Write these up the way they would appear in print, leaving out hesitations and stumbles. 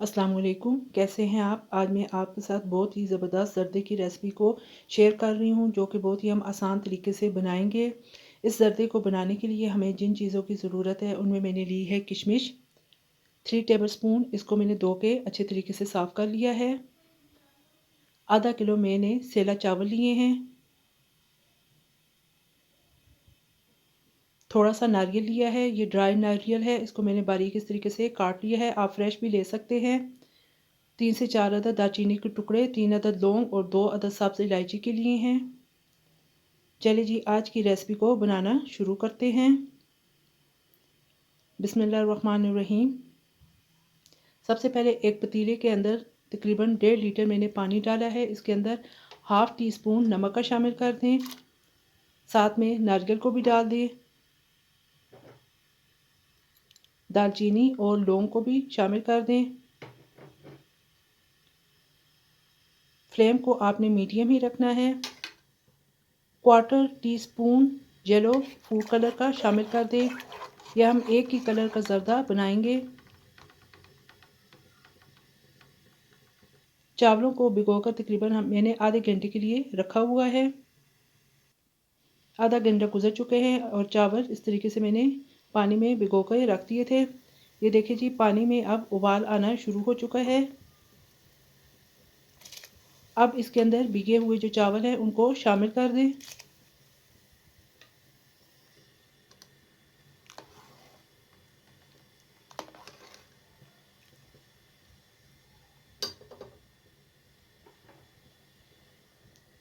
अस्सलाम वालेकुम, कैसे हैं आप। आज मैं आपके साथ बहुत ही ज़बरदस्त ज़र्दे की रेसिपी को शेयर कर रही हूं, जो कि बहुत ही हम आसान तरीके से बनाएंगे। इस ज़र्दे को बनाने के लिए हमें जिन चीज़ों की ज़रूरत है उनमें मैंने ली है किशमिश 3 टेबलस्पून। इसको मैंने धो के अच्छे तरीके से साफ़ कर लिया है। आधा किलो मैंने सेला चावल लिए हैं। थोड़ा सा नारियल लिया है, ये ड्राई नारियल है। इसको मैंने बारीक इस तरीके से काट लिया है। आप फ्रेश भी ले सकते हैं। 3 से 4 अदद दालचीनी के टुकड़े, 3 अदद लौंग और 2 अदद सब्ज़ इलायची के लिए हैं। चलिए जी, आज की रेसिपी को बनाना शुरू करते हैं। बिस्मिल्लाहिर्रहमानिर्रहीम। सबसे पहले एक पतीले के अंदर तकरीबन 1.5 लीटर मैंने पानी डाला है। इसके अंदर हाफ़ टी स्पून नमक का शामिल कर दें। साथ में नारियल को भी डाल दें। दालचीनी और लौंग को भी शामिल कर दें। फ्लेम को आपने मीडियम ही रखना है। 1/4 tea spoon yellow food colour का शामिल कर दें। यह हम एक ही कलर का ज़र्दा बनाएंगे। चावलों को भिगोकर तकरीबन मैंने आधे घंटे के लिए रखा हुआ है। आधा घंटा गुजर चुके हैं और चावल इस तरीके से मैंने पानी में भिगो कर रख दिए थे। ये देखिए जी, पानी में अब उबाल आना शुरू हो चुका है। अब इसके अंदर भिगे हुए जो चावल हैं उनको शामिल कर दें।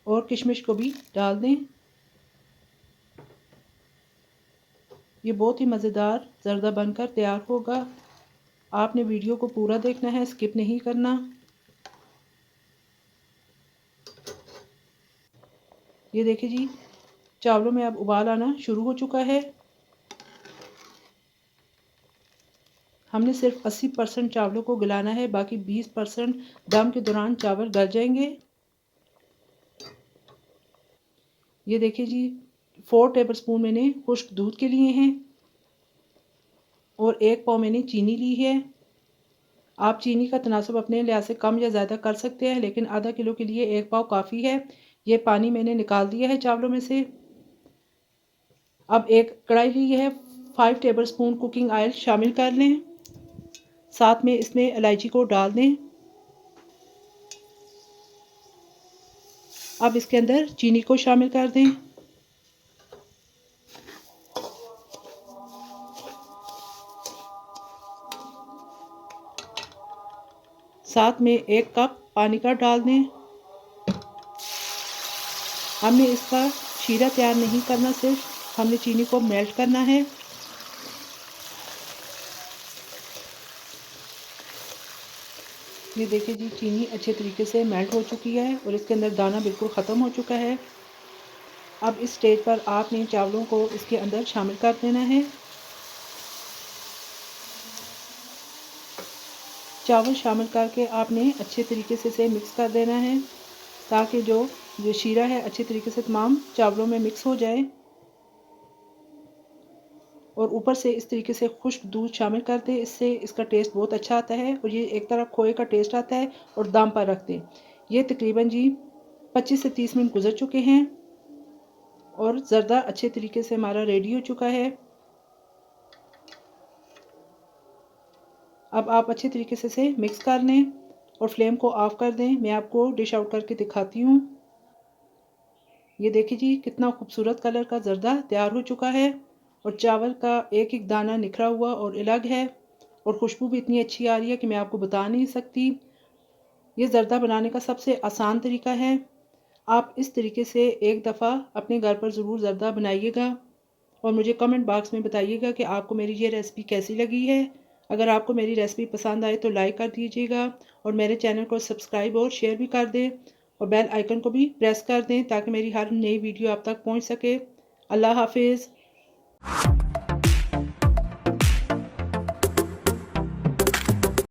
और किशमिश को भी डाल दें। ये बहुत ही मज़ेदार ज़र्दा बनकर तैयार होगा। आपने वीडियो को पूरा देखना है, स्किप नहीं करना। ये देखिए जी, चावलों में अब उबाल आना शुरू हो चुका है। हमने सिर्फ 80% चावलों को गलाना है, बाकी 20% दम के दौरान चावल गल जाएंगे। ये देखिए जी, 4 टेबलस्पून मैंने खुश्क दूध के लिए हैं और 1 पाव मैंने चीनी ली है। आप चीनी का तनासब अपने लिहाज से कम या ज़्यादा कर सकते हैं, लेकिन आधा किलो के लिए 1 पाव काफ़ी है। ये पानी मैंने निकाल दिया है चावलों में से। अब एक कढ़ाई ली है, 5 टेबलस्पून कुकिंग ऑयल शामिल कर लें। साथ में इसमें इलायची को डाल दें। अब इसके अंदर चीनी को शामिल कर दें। साथ में 1 कप पानी का डाल दें। हमने इसका शीरा तैयार नहीं करना, सिर्फ हमने चीनी को मेल्ट करना है। ये देखिए जी, चीनी अच्छे तरीके से मेल्ट हो चुकी है और इसके अंदर दाना बिल्कुल ख़त्म हो चुका है। अब इस स्टेज पर आपने चावलों को इसके अंदर शामिल कर देना है। चावल शामिल करके आपने अच्छे तरीके से इसे मिक्स कर देना है, ताकि जो शीरा है अच्छे तरीके से तमाम चावलों में मिक्स हो जाए। और ऊपर से इस तरीके से खुश्क दूध शामिल कर दें, इससे इसका टेस्ट बहुत अच्छा आता है और ये एक तरह खोए का टेस्ट आता है। और दम पर रख दें। ये तकरीबन जी 25 से 30 मिनट गुजर चुके हैं और ज़र्दा अच्छे तरीके से हमारा रेडी हो चुका है। अब आप अच्छे तरीके से इसे मिक्स कर लें और फ्लेम को ऑफ कर दें। मैं आपको डिश आउट करके दिखाती हूँ। ये देखिए जी, कितना खूबसूरत कलर का ज़र्दा तैयार हो चुका है और चावल का एक एक दाना निखरा हुआ और अलग है और खुशबू भी इतनी अच्छी आ रही है कि मैं आपको बता नहीं सकती। ये ज़र्दा बनाने का सबसे आसान तरीका है। आप इस तरीके से एक दफ़ा अपने घर पर ज़रूर ज़र्दा बनाइएगा और मुझे कमेंट बॉक्स में बताइएगा कि आपको मेरी ये रेसिपी कैसी लगी है। अगर आपको मेरी रेसिपी पसंद आए तो लाइक कर दीजिएगा और मेरे चैनल को सब्सक्राइब और शेयर भी कर दें और बेल आइकन को भी प्रेस कर दें, ताकि मेरी हर नई वीडियो आप तक पहुंच सके। अल्लाह हाफिज़।